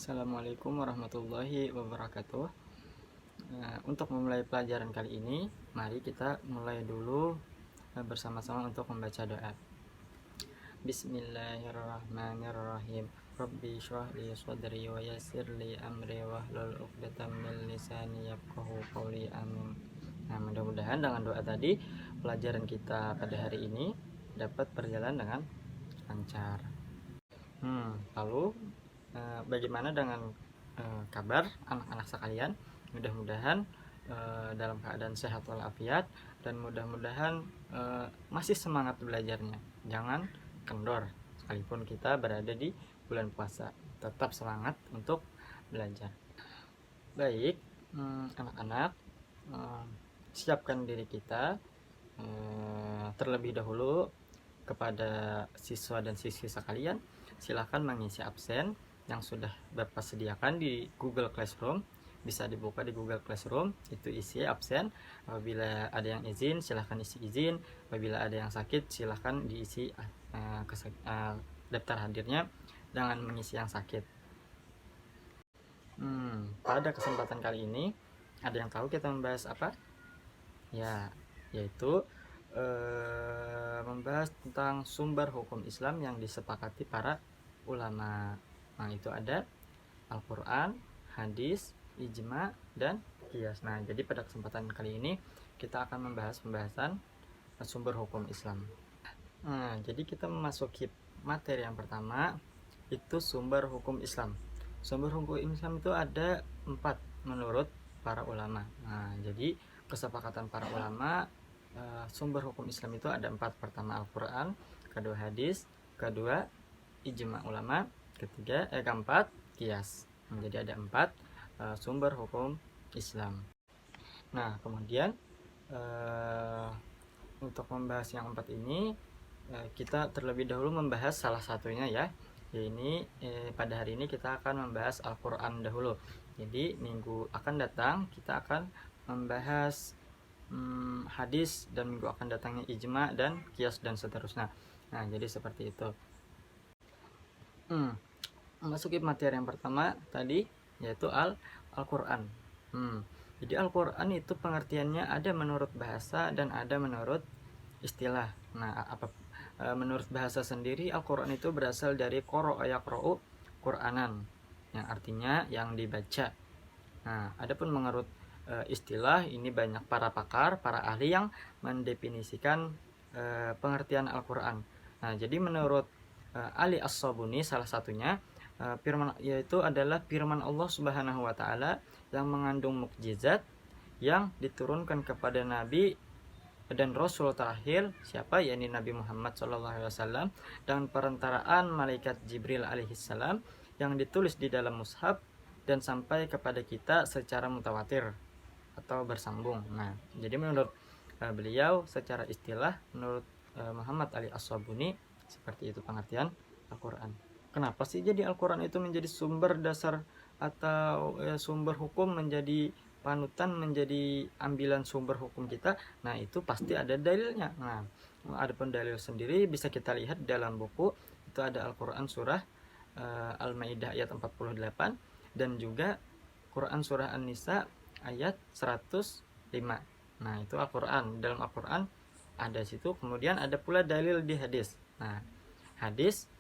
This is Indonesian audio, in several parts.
Assalamualaikum warahmatullahi wabarakatuh. Untuk memulai pelajaran kali ini, mari kita mulai dulu bersama-sama untuk membaca doa. Bismillahirrahmanirrahim. Rabbi shrah li sadri wa yassir li amri wahlul 'uqdatam min lisani yafqahu qawli. Amin. Nah, mudah-mudahan dengan doa tadi pelajaran kita pada hari ini dapat berjalan dengan lancar. Lalu bagaimana dengan kabar anak-anak sekalian? Mudah-mudahan dalam keadaan sehat walafiat dan mudah-mudahan masih semangat belajarnya. Jangan kendor, sekalipun kita berada di bulan puasa, tetap semangat untuk belajar. Baik, anak-anak, siapkan diri kita terlebih dahulu. Kepada siswa dan siswi sekalian, silahkan mengisi absen yang sudah Bapak sediakan di Google Classroom. Bisa dibuka di Google Classroom, itu isi absen. Apabila ada yang izin, silahkan isi izin. Apabila ada yang sakit, silahkan diisi daftar hadirnya, jangan mengisi yang sakit. Pada kesempatan kali ini, ada yang tahu kita membahas apa? Ya, yaitu membahas tentang sumber hukum Islam yang disepakati para ulama. Nah, itu ada Al-Quran, hadis, ijma, dan qiyas. Nah, jadi pada kesempatan kali ini kita akan membahas pembahasan sumber hukum Islam. Nah, jadi kita memasuki materi yang pertama, itu sumber hukum Islam. Sumber hukum Islam itu ada 4 menurut para ulama. Nah, jadi kesepakatan para ulama, sumber hukum Islam itu ada 4. Pertama Al-Quran, kedua hadis, kedua ijma ulama, keempat qiyas. Jadi ada 4 sumber hukum Islam. Nah, kemudian untuk membahas yang 4 ini, kita terlebih dahulu membahas salah satunya ya. Ini pada hari ini kita akan membahas Al-Quran dahulu. Jadi minggu akan datang kita akan membahas hadis, dan minggu akan datangnya ijma dan qiyas dan seterusnya. Nah, jadi seperti itu. Masuki materi yang pertama tadi, yaitu Al-Quran. Jadi Al-Quran itu pengertiannya ada menurut bahasa dan ada menurut istilah. Nah, menurut bahasa sendiri, Al-Quran itu berasal dari qara'a yaqra'u Qur'anan, yang artinya yang dibaca. Nah, adapun menurut istilah, ini banyak para pakar, para ahli yang mendefinisikan pengertian Al-Quran. Nah, jadi menurut Ali As-Sabuni salah satunya, firman yaitu adalah firman Allah Subhanahu wa taala yang mengandung mukjizat yang diturunkan kepada nabi dan rasul terakhir, siapa? Yakni Nabi Muhammad SAW, dan perantaraan malaikat Jibril alaihissalam, yang ditulis di dalam mushaf dan sampai kepada kita secara mutawatir atau bersambung. Nah, jadi menurut beliau secara istilah, menurut Muhammad Ali As-Sabuni, seperti itu pengertian Al-Quran. Kenapa sih jadi Al-Quran itu menjadi sumber dasar atau sumber hukum, menjadi panutan, menjadi ambilan sumber hukum kita? Nah, itu pasti ada dalilnya. Nah, adapun dalil sendiri bisa kita lihat dalam buku. Itu ada Al-Quran surah Al-Maidah ayat 48, dan juga Quran surah An-Nisa ayat 105. Nah, itu Al-Quran. Dalam Al-Quran ada situ. Kemudian ada pula dalil di hadis. Nah, hadis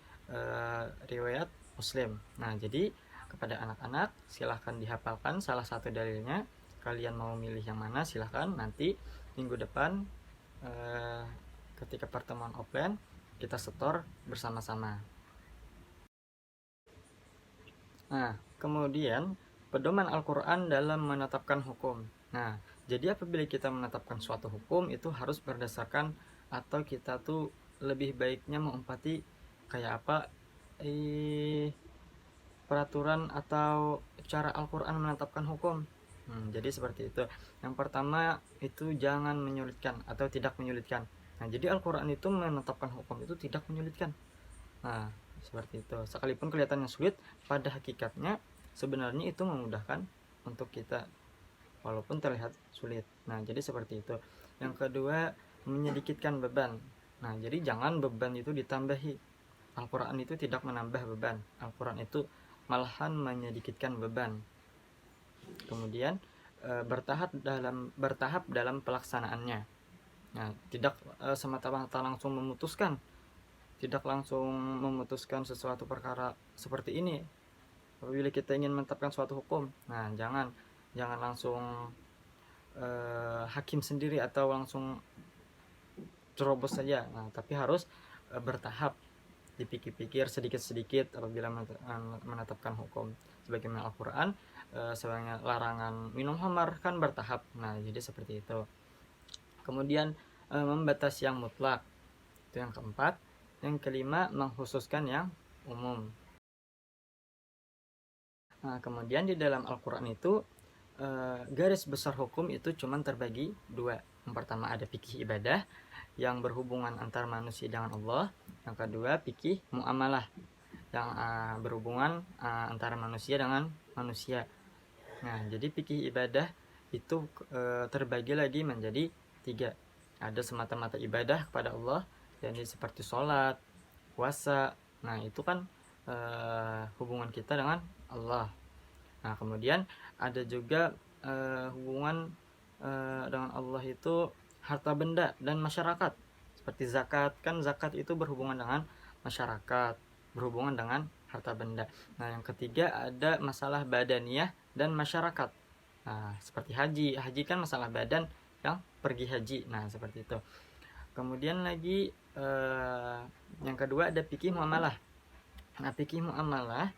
riwayat Muslim. Nah, jadi kepada anak-anak silahkan dihafalkan salah satu dalilnya. Kalian mau milih yang mana silahkan. Nanti minggu depan ketika pertemuan offline kita setor bersama-sama. Nah, kemudian pedoman Al-Quran dalam menetapkan hukum. Nah, jadi apabila kita menetapkan suatu hukum, itu harus berdasarkan, atau kita tuh lebih baiknya mengumpati kayak apa peraturan atau cara Al-Quran menetapkan hukum. Jadi seperti itu. Yang pertama itu jangan menyulitkan atau tidak menyulitkan. Nah, jadi Al-Quran itu menetapkan hukum itu tidak menyulitkan. Nah, seperti itu. Sekalipun kelihatannya sulit, pada hakikatnya sebenarnya itu memudahkan untuk kita, walaupun terlihat sulit. Nah, jadi seperti itu. Yang kedua, menyedikitkan beban. Nah, jadi jangan beban itu ditambahi. Al-Quran itu tidak menambah beban. Al-Quran itu malahan menyedikitkan beban. Kemudian bertahap dalam pelaksanaannya. Nah, tidak semata-mata langsung memutuskan, sesuatu perkara seperti ini. Apabila kita ingin menetapkan suatu hukum, nah jangan langsung hakim sendiri atau langsung terobos saja. Nah, tapi harus bertahap, dipikir-pikir sedikit-sedikit apabila menetapkan hukum. Sebagaimana Al-Quran, sebenarnya larangan minum khamar kan bertahap. Nah, jadi seperti itu. Kemudian membatasi yang mutlak, itu yang keempat. Yang kelima, mengkhususkan yang umum. Nah, kemudian di dalam Al-Quran itu garis besar hukum itu cuma terbagi dua. Yang pertama ada fikih ibadah yang berhubungan antara manusia dengan Allah. Yang kedua fikih muamalah yang berhubungan antara manusia dengan manusia. Nah, jadi fikih ibadah itu terbagi lagi menjadi tiga. Ada semata-mata ibadah kepada Allah, jadi seperti sholat, puasa. Nah, itu kan hubungan kita dengan Allah. Nah, kemudian ada juga hubungan dengan Allah itu harta benda dan masyarakat. Seperti zakat, kan zakat itu berhubungan dengan masyarakat, berhubungan dengan harta benda. Nah, yang ketiga ada masalah badaniyah dan masyarakat. Nah, seperti haji kan masalah badan yang pergi haji. Nah, seperti itu. Kemudian lagi yang kedua ada fikih muamalah. Nah, fikih muamalah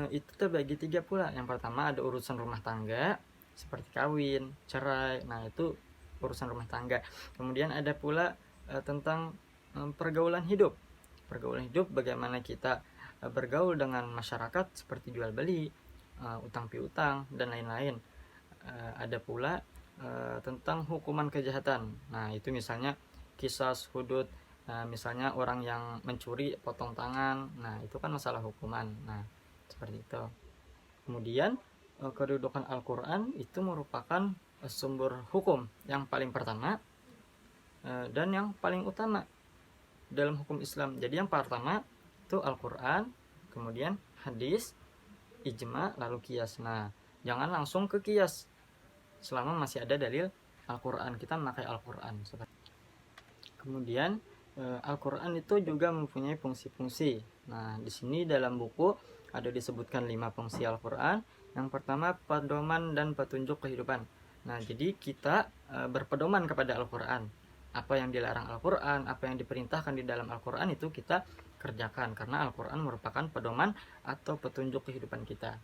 itu terbagi tiga pula. Yang pertama ada urusan rumah tangga seperti kawin, cerai. Nah, itu urusan rumah tangga. Kemudian ada pula tentang pergaulan hidup. Pergaulan hidup, bagaimana kita bergaul dengan masyarakat seperti jual beli, utang piutang dan lain-lain. Ada pula tentang hukuman kejahatan. Nah, itu misalnya qisas, hudud. Misalnya orang yang mencuri potong tangan. Nah, itu kan masalah hukuman. Nah, seperti itu. Kemudian kedudukan Al-Quran itu merupakan sumber hukum yang paling pertama dan yang paling utama dalam hukum Islam. Jadi yang pertama itu Al-Quran, kemudian hadis, ijma, lalu qiyas. Nah, jangan langsung ke qiyas selama masih ada dalil Al-Quran, kita memakai Al-Quran. Kemudian Al-Quran itu juga mempunyai fungsi-fungsi. Nah, di sini dalam buku ada disebutkan 5 fungsi Al-Quran. Yang pertama, pedoman dan petunjuk kehidupan. Nah, jadi kita berpedoman kepada Al-Quran. Apa yang dilarang Al-Quran, apa yang diperintahkan di dalam Al-Quran itu kita kerjakan, karena Al-Quran merupakan pedoman atau petunjuk kehidupan kita.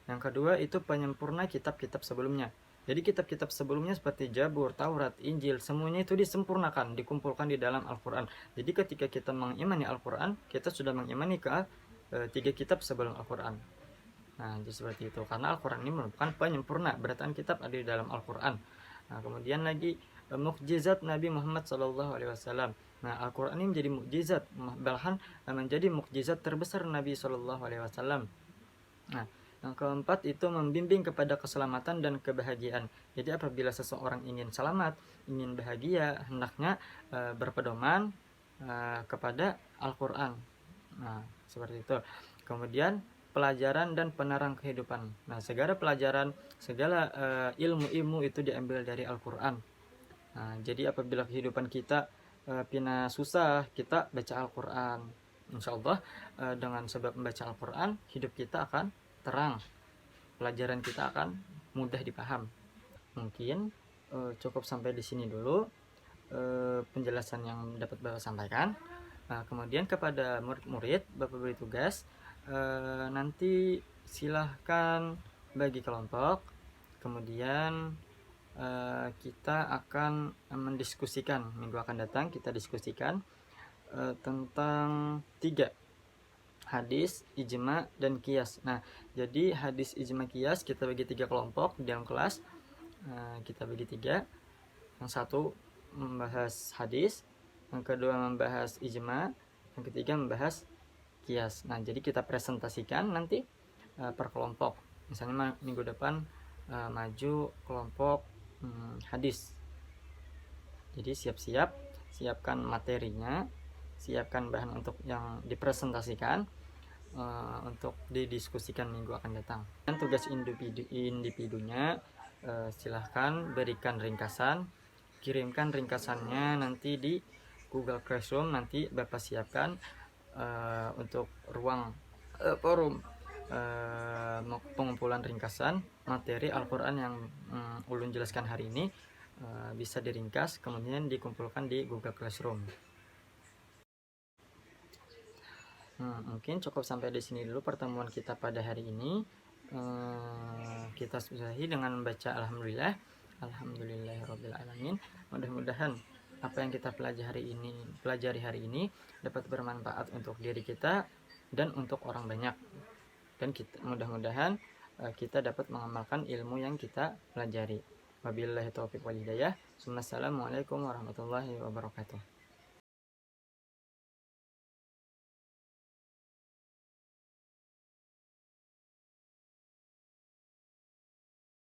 Yang kedua itu penyempurna kitab-kitab sebelumnya. Jadi kitab-kitab sebelumnya seperti Jabur, Taurat, Injil, semuanya itu disempurnakan, dikumpulkan di dalam Al-Quran. Jadi ketika kita mengimani Al-Quran, kita sudah mengimani ke 3 kitab sebelum Al-Quran. Nah, jadi seperti itu. Karena Al-Quran ini merupakan penyempurna, berataan kitab ada di dalam Al-Quran. Nah, kemudian lagi mukjizat Nabi Muhammad SAW. Nah, Al-Quran ini menjadi mukjizat, bahkan menjadi mukjizat terbesar Nabi SAW. Nah, yang keempat itu membimbing kepada keselamatan dan kebahagiaan. Jadi apabila seseorang ingin selamat, ingin bahagia, hendaknya berpedoman kepada Al-Quran. Nah, seperti itu. Kemudian pelajaran dan penerang kehidupan. Nah, segala pelajaran, segala ilmu-ilmu itu diambil dari Al-Quran. Nah, jadi apabila kehidupan kita pina susah, kita baca Al-Quran. Insya Allah dengan sebab membaca Al-Quran, hidup kita akan terang, pelajaran kita akan mudah dipaham. Mungkin cukup sampai di sini dulu penjelasan yang dapat Bapak sampaikan. Nah, kemudian kepada murid-murid, Bapak beri tugas nanti silahkan bagi kelompok. Kemudian kita akan mendiskusikan minggu akan datang, kita diskusikan tentang 3 hadis, ijma, dan qiyas. Nah, jadi hadis, ijma, qiyas kita bagi 3 kelompok di dalam kelas. Kita bagi 3. Yang satu membahas hadis, yang kedua membahas ijma, yang ketiga membahas qiyas. Nah, jadi kita presentasikan nanti per kelompok. Misalnya minggu depan maju kelompok hadis. Jadi siapkan materinya, siapkan bahan untuk yang dipresentasikan. untuk didiskusikan minggu akan datang. Dan tugas individunya, silahkan berikan ringkasan, kirimkan ringkasannya nanti di Google Classroom. Nanti Bapak siapkan untuk ruang forum pengumpulan ringkasan materi Al-Quran yang ulun jelaskan hari ini. Bisa diringkas kemudian dikumpulkan di Google Classroom. Mungkin cukup sampai di sini dulu pertemuan kita pada hari ini. Kita sudahi dengan membaca Alhamdulillah, Alhamdulillahirabbil alamin. Mudah-mudahan apa yang kita pelajari hari ini dapat bermanfaat untuk diri kita dan untuk orang banyak. Dan mudah-mudahan kita dapat mengamalkan ilmu yang kita pelajari. Wabillahi taufiq wal hidayah. Assalamualaikum warahmatullahi wabarakatuh.